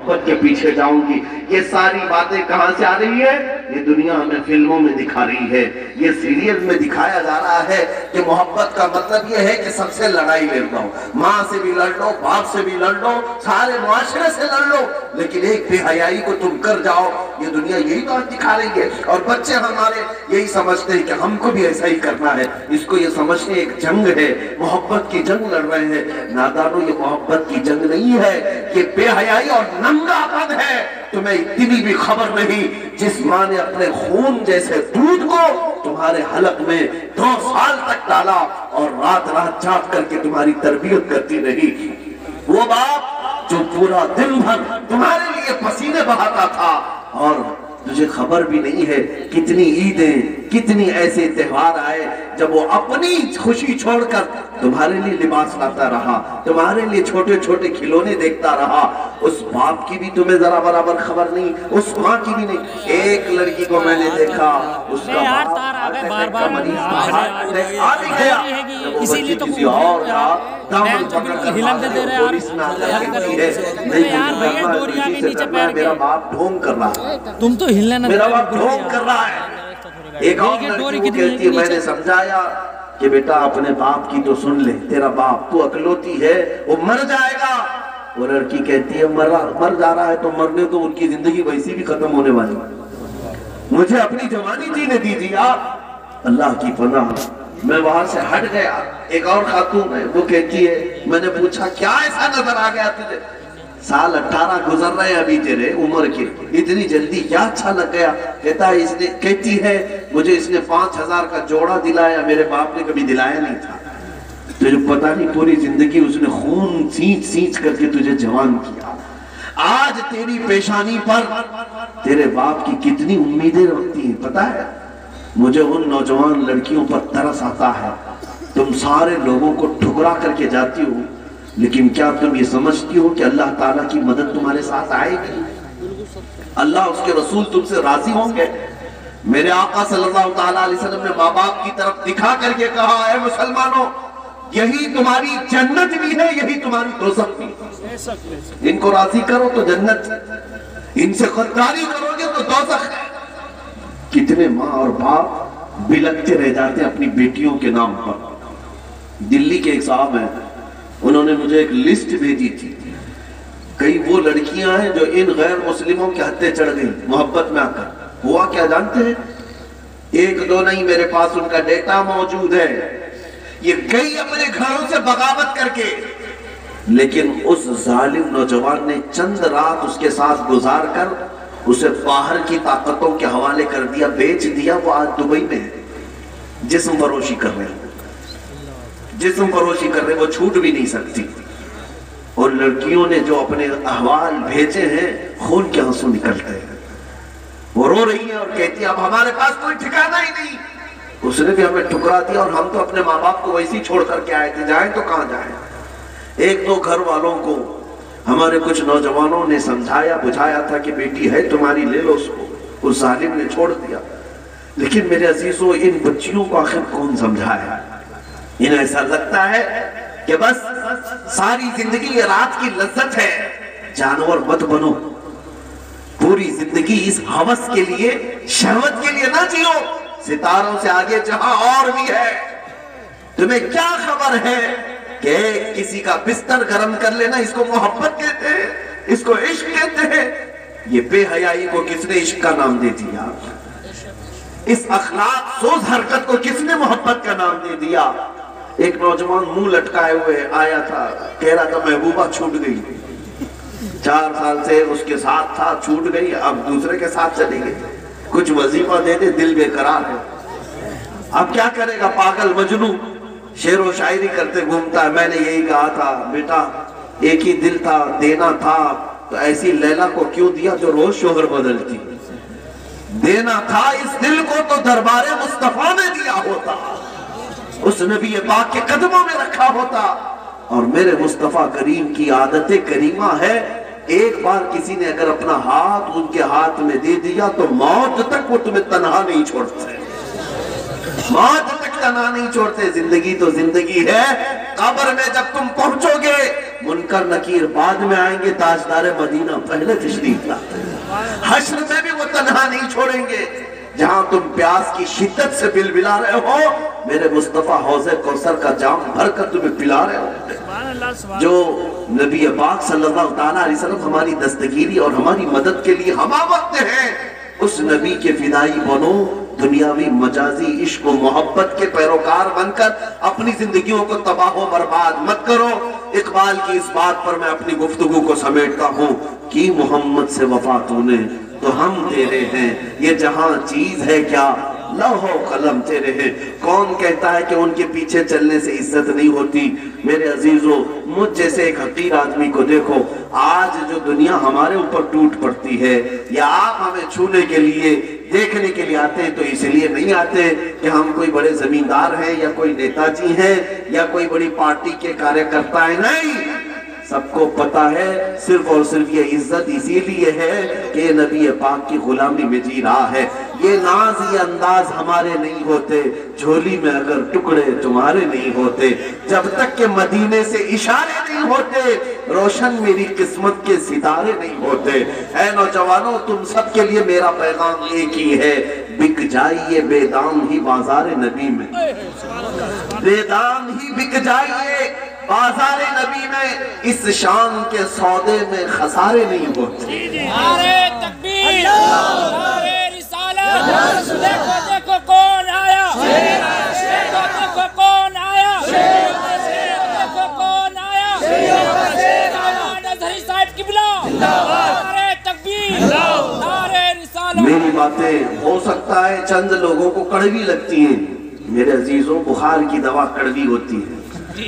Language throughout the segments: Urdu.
محبت کے پیچھے جاؤں گی۔ یہ ساری باتیں کہاں سے آ رہی ہے؟ یہ دنیا ہمیں فلموں میں دکھا رہی ہے، یہ سیریل میں دکھایا جا رہا ہے کہ محبت کا مطلب یہ ہے کہ سب سے لڑائی لڑ لو، ماں سے بھی لڑ لو، باپ سے بھی لڑ لو، سارے معاشرے سے لڑ لو، لیکن ایک بے حیائی کو تم کر جاؤ۔ یہ دنیا یہی تو دکھا رہی ہے، اور بچے ہمارے یہی سمجھتے ہیں کہ ہم کو بھی ایسا ہی کرنا ہے۔ اس کو یہ سمجھتے ہیں ایک جنگ ہے، محبت کی جنگ لڑ رہے ہیں۔ نادانو، یہ محبت کی جنگ نہیں ہے، یہ بے حیائی اور ننگا پن ہے۔ تمہیں اتنی بھی خبر نہیں، جس ماں نے اپنے خون جیسے دودھ کو تمہارے حلق میں 2 سال تک ڈالا اور رات رات جاگ کر کے تمہاری تربیت کرتی رہی، وہ باپ جو پورا دن بھر تمہارے لیے پسینے بہاتا تھا، اور تجھے خبر بھی نہیں ہے کتنی عیدیں، کتنی ایسے تہوار آئے جب وہ اپنی خوشی چھوڑ کر تمہارے لیے لباس لاتا رہا، تمہارے لیے چھوٹے چھوٹے کھلونے دیکھتا رہا۔ اس باپ کی بھی تمہیں ذرا برابر خبر نہیں، اس ماں کی بھی نہیں۔ ایک لڑکی کو میں نے دیکھا، اس کا باپ اسی لیے تو میرا باپ ڈھونگ کر رہا ہے، تم تو ہلنے نہ، میرا باپ ڈھونگ کر رہا ہے۔ ایک اور لڑکی کو کہتی ہے، میں نے سمجھایا کہ بیٹا اپنے باپ کی تو سن لے، تیرا باپ تو اکلوتی ہے، وہ مر جائے گا۔ وہ لڑکی کہتی ہے مر جا رہا ہے تو مرنے تو، ان کی زندگی ویسی بھی ختم ہونے والی، مجھے اپنی جوانی جینے دیجیے آپ۔ اللہ کی پناہ، میں وہاں سے ہٹ گیا۔ ایک اور خاتون ہے، وہ کہتی ہے، میں نے پوچھا کیا ایسا نظر آ گیا تجھے؟ سال 18 گزر رہے ہیں ابھی تیرے عمر کے، اتنی جلدی کیا اچھا لگ گیا؟ کہتی ہے مجھے اس نے 5000 کا جوڑا دلایا، میرے باپ نے کبھی دلایا نہیں تھا۔ تجھے پتا نہیں پوری زندگی اس نے خون سینچ سینچ کر کے تجھے جوان کیا۔ آج تیری پیشانی پر تیرے باپ کی کتنی امیدیں رکھتی ہیں پتا ہے؟ مجھے ان نوجوان لڑکیوں پر ترس آتا ہے، تم سارے لوگوں کو ٹھکرا کر کے جاتی ہو، لیکن کیا تم یہ سمجھتی ہو کہ اللہ تعالیٰ کی مدد تمہارے ساتھ آئے گی؟ اللہ اس کے رسول تم سے راضی ہوں گے؟ میرے آقا صلی اللہ تعالیٰ علیہ وسلم نے ماں باپ کی طرف دکھا کر کے کہا، اے مسلمانوں، یہی تمہاری جنت بھی ہے، یہی تمہاری دوزخ بھی ہے۔ ان کو راضی کرو تو جنت، ان سے غداری کرو گے تو دوزخ ہے۔ کتنے ماں اور باپ بلکتے رہ جاتے ہیں اپنی بیٹیوں کے نام پر۔ دلی کے ایک صاحب ہیں، انہوں نے مجھے ایک لسٹ بھیجی تھی، کئی وہ لڑکیاں ہیں جو ان غیر مسلموں کے ہتھے چڑھ گئی محبت میں آ کر۔ ہوا کیا جانتے ہیں؟ 1-2 نہیں، میرے پاس ان کا ڈیٹا موجود ہے۔ یہ گئی اپنے گھروں سے بغاوت کر کے، لیکن اس ظالم نوجوان نے چند رات اس کے ساتھ گزار کر اسے باہر کی طاقتوں کے حوالے کر دیا، بیچ دیا۔ وہ آج دبئی میں ہے، جسم فروشی کر رہے ہیں، جسم فروشی کر رہے، وہ چھوٹ بھی نہیں سکتی۔ اور لڑکیوں نے جو اپنے احوال بھیجے ہیں، خون کے آنسو نکلتے ہیں۔ وہ رو رہی ہیں اور کہتی ہے اب ہمارے پاس کوئی ٹھکانہ ہی نہیں، اس نے بھی ہمیں ٹھکرا دیا، اور ہم تو اپنے ماں باپ کو ویسے ہی چھوڑ کر کے آئے تھے، جائیں تو کہاں جائیں۔ 1-2 گھر والوں کو ہمارے کچھ نوجوانوں نے سمجھایا بجھایا تھا کہ بیٹی ہے تمہاری، لے لو اس کو، اس ظالم نے چھوڑ دیا۔ لیکن میرے عزیزوں، ان بچیوں کو آخر کون سمجھایا؟ انہیں ایسا لگتا ہے کہ بس ساری زندگی یہ رات کی لذت ہے۔ جانور مت بنو، پوری زندگی اس ہوس کے لیے، شہوت کے لیے نہ جیو۔ ستاروں سے آگے جہاں اور بھی ہے۔ تمہیں کیا خبر ہے کہ کسی کا بستر گرم کر لینا، اس کو محبت کہتے ہیں، اس کو عشق کہتے ہیں؟ یہ بے حیائی کو کس نے عشق کا نام دے دیا؟ اس اخلاق سوز حرکت کو کس نے محبت کا نام دے دیا؟ ایک نوجوان منہ لٹکائے ہوئے آیا تھا، کہہ رہا تھا محبوبہ چھوٹ گئی، 4 سال سے اس کے ساتھ تھا، چھوٹ گئی، اب دوسرے کے ساتھ چلی گئی، کچھ وظیفہ دے دے، دل بے قرار ہے، اب کیا کرے گا؟ پاگل مجنوں شعر و شاعری کرتے گھومتا ہے۔ میں نے یہی کہا تھا بیٹا، ایک ہی دل تھا، دینا تھا تو ایسی لیلا کو کیوں دیا جو روز شوہر بدلتی؟ دینا تھا اس دل کو تو دربار مصطفیٰ میں دیا ہوتا، اس نبی پاک کے قدموں میں رکھا ہوتا۔ اور میرے مصطفیٰ کریم کی عادت کریمہ ہے، ایک بار کسی نے اگر اپنا ہاتھ ان کے ہاتھ میں دے دیا تو موت تک وہ تمہیں تنہا نہیں چھوڑتے، موت تک تنہا نہیں چھوڑتے۔ زندگی تو زندگی ہے، قبر میں جب تم پہنچو گے منکر نکیر بعد میں آئیں گے، تاجدار مدینہ پہلے تشریف لاتے ہیں۔ حشر میں بھی وہ تنہا نہیں چھوڑیں گے۔ جہاں تم پیاس کی شدت سے بلبلا رہے ہو، میرے مصطفیٰ حوض کوثر کا جام بھر کر تمہیں پلا رہے ہو۔ جو نبی پاک صلی اللہ علیہ وسلم ہماری دستگیری اور ہماری مدد کے لیے ہمہ وقت ہیں، اس نبی کے فدائی بنو، دنیاوی مجازی عشق و محبت کے پیروکار بن کر اپنی زندگیوں کو تباہ و برباد مت کرو۔ اقبال کی اس بات پر میں اپنی گفتگو کو سمیٹتا ہوں کہ محمد سے وفا تو نے تو ہم تیرے ہیں، یہ جہاں چیز ہے کیا لوح و قلم تیرے ہیں۔ کون کہتا ہے کہ ان کے پیچھے چلنے سے عزت نہیں ہوتی؟ میرے عزیزو، مجھ جیسے ایک حقیر آدمی کو دیکھو، آج جو دنیا ہمارے اوپر ٹوٹ پڑتی ہے، یا آپ ہمیں چھونے کے لیے دیکھنے کے لیے آتے ہیں تو اس لیے نہیں آتے کہ ہم کوئی بڑے زمیندار ہیں یا کوئی نیتا جی ہیں یا کوئی بڑی پارٹی کے کاریہ کرتا ہے، نہیں، سب کو پتا ہے صرف اور صرف یہ عزت اسی لیے ہے کہ نبی پاک کی غلامی میں جی رہا ہے۔ یہ ناز یہ انداز ہمارے نہیں ہوتے، جھولی میں اگر ٹکڑے تمہارے نہیں ہوتے، جب تک کہ مدینے سے اشارے نہیں ہوتے، روشن میری قسمت کے ستارے نہیں ہوتے۔ اے نوجوانوں، تم سب کے لیے میرا پیغام ایک ہی ہے، بک جائیے بے دام ہی بازار نبی میں، بے دام ہی بک جائیے بازار نبی میں، اس شان کے سودے میں خسارے نہیں ہوتے۔ نعرہ تکبیر، نعرہ رسالت، دیکھو دیکھو کون آیا، دیکھو دیکھو کون آیا، دیکھو کون آیا، مولانا اظہری صاحب قبلہ، نعرہ تکبیر، نعرہ رسالت۔ میری باتیں ہو سکتا ہے چند لوگوں کو کڑوی لگتی ہیں، میرے عزیزوں، بخار کی دوا کڑوی ہوتی ہے،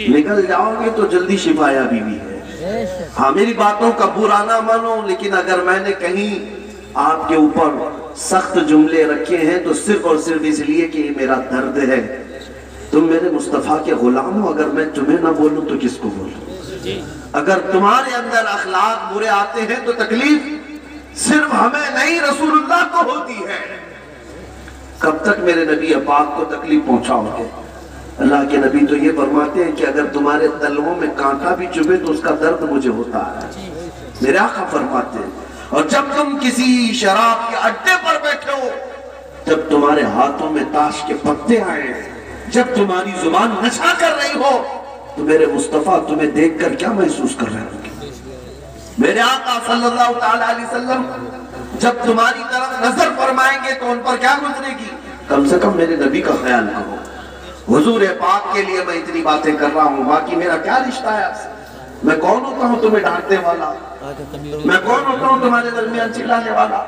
نکل جاؤ گے تو جلدی شفا یابی بھی ہے۔ ہاں، میری باتوں کا برا نہ مانو، لیکن اگر میں نے کہیں آپ کے اوپر سخت جملے رکھے ہیں تو صرف اور صرف اس لیے کہ یہ میرا درد ہے۔ تم میرے مصطفیٰ کے غلام ہو، اگر میں تمہیں نہ بولوں تو کس کو بولوں؟ اگر تمہارے اندر اخلاق برے آتے ہیں تو تکلیف صرف ہمیں نہیں، رسول اللہ کو ہوتی ہے۔ کب تک میرے نبی پاک کو تکلیف پہنچاؤ گے؟ اللہ کے نبی تو یہ فرماتے ہیں کہ اگر تمہارے تلووں میں کانٹا بھی چبھے تو اس کا درد مجھے ہوتا ہے، میرے آقا فرماتے ہیں۔ اور جب تم کسی شراب کے اڈے پر بیٹھے ہو، جب تمہارے ہاتھوں میں تاش کے پتے آئے، جب تمہاری زبان نشا کر رہی ہو، تو میرے مصطفیٰ تمہیں دیکھ کر کیا محسوس کر رہے ہوں گے؟ میرے آقا صلی اللہ علیہ وسلم جب تمہاری طرف نظر فرمائیں گے تو ان پر کیا گزرے گی؟ کم سے کم میرے نبی کا خیال کرو۔ حضور پاک کے لیے میں اتنی باتیں کر رہا ہوں، باقی میرا کیا رشتہ ہے آپ سے؟ میں کون ہوتا ہوں تمہیں ڈانٹنے والا؟ میں کون ہوتا ہوں تمہارے درمیان چلانے والا؟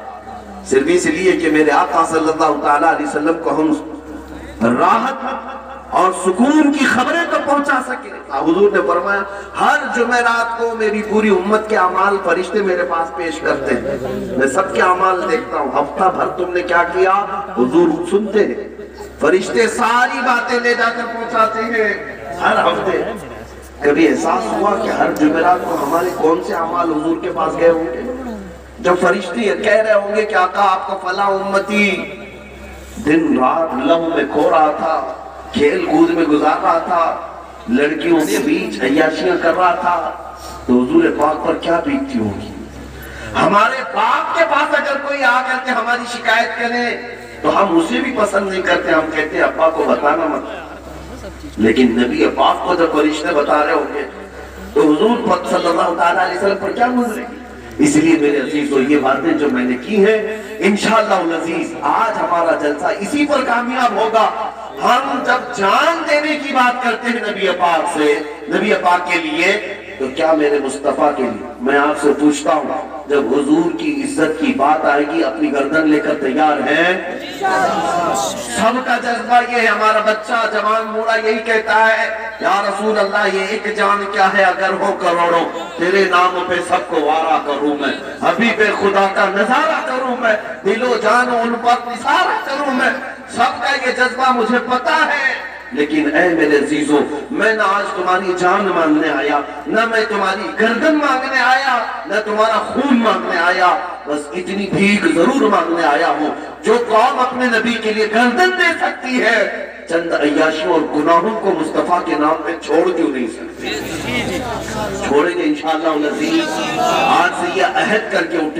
صرف اس لیے کہ میرے آقا صلی اللہ علیہ وسلم کو ہم راحت اور سکون کی خبریں تو پہنچا سکے۔ حضور نے فرمایا ہر جمعرات کو میری پوری امت کے اعمال فرشتے میرے پاس پیش کرتے ہیں، میں سب کے اعمال دیکھتا ہوں، ہفتہ بھر تم نے کیا کیا حضور سنتے ہیں، فرشتے ساری باتیں لے جا کر پہنچاتے ہیں ہر ہفتے۔ کبھی احساس ہوا کہ ہر جمعرات کو ہمارے کون سے اعمال حضور کے پاس گئے ہوں گے؟ جب فرشتے کہہ رہے ہوں گے کہ آقا آپ کا فلاں امتی دن رات لہو میں کھو رہا تھا، کھیل کود میں گزار رہا تھا، لڑکیوں کے بیچ عیاشیاں کر رہا تھا، تو حضور پاک پر کیا بیتتی ہوگی؟ ہمارے باپ کے پاس اگر کوئی آ کر کے ہماری شکایت کرے تو ہم اسے بھی پسند نہیں کرتے، ہم کہتے ہیں ابا کو بتانا مت۔ لیکن نبی پاک کو جب فرشتے بتا رہے ہوں گے تو حضور صلی اللہ علیہ وسلم پر کیا گزرے گی؟ اس لیے میرے عزیزو، یہ باتیں جو میں نے کی ہیں انشاءاللہ العزیز آج ہمارا جلسہ اسی پر کامیاب ہوگا۔ ہم جب جان دینے کی بات کرتے ہیں نبی پاک سے، نبی پاک کے لیے، تو کیا میرے مصطفیٰ کے لیے میں آپ سے پوچھتا ہوں، جب حضور کی عزت کی بات آئے گی اپنی گردن لے کر تیار ہیں؟ سب کا جذبہ یہ ہے، ہمارا بچہ جوان بوڑھا یہی کہتا ہے یا رسول اللہ یہ ایک جان کیا ہے اگر ہو کروڑوں، تیرے نام پہ سب کو وارا کروں میں، حبیب خدا کا نظارہ کروں میں، دل و جان و الفت نثارہ کروں میں۔ سب کا یہ جذبہ مجھے پتا ہے، لیکن اے میرے عزیزو، میں نہ آج تمہاری جان مانگنے آیا، نہ میں تمہاری گردن مانگنے آیا، نہ تمہارا خون مانگنے آیا، بس اتنی بھیک ضرور مانگنے آیا ہوں۔ جو قوم اپنے نبی کے لیے گردن دے سکتی ہے، چند عیاشیوں اور گناہوں کو مصطفیٰ کے نام پہ چھوڑ کیوں نہیں سکتے؟ چھوڑیں گے انشاءاللہ العزیز۔ آج سے یہ عہد کر کے اٹھے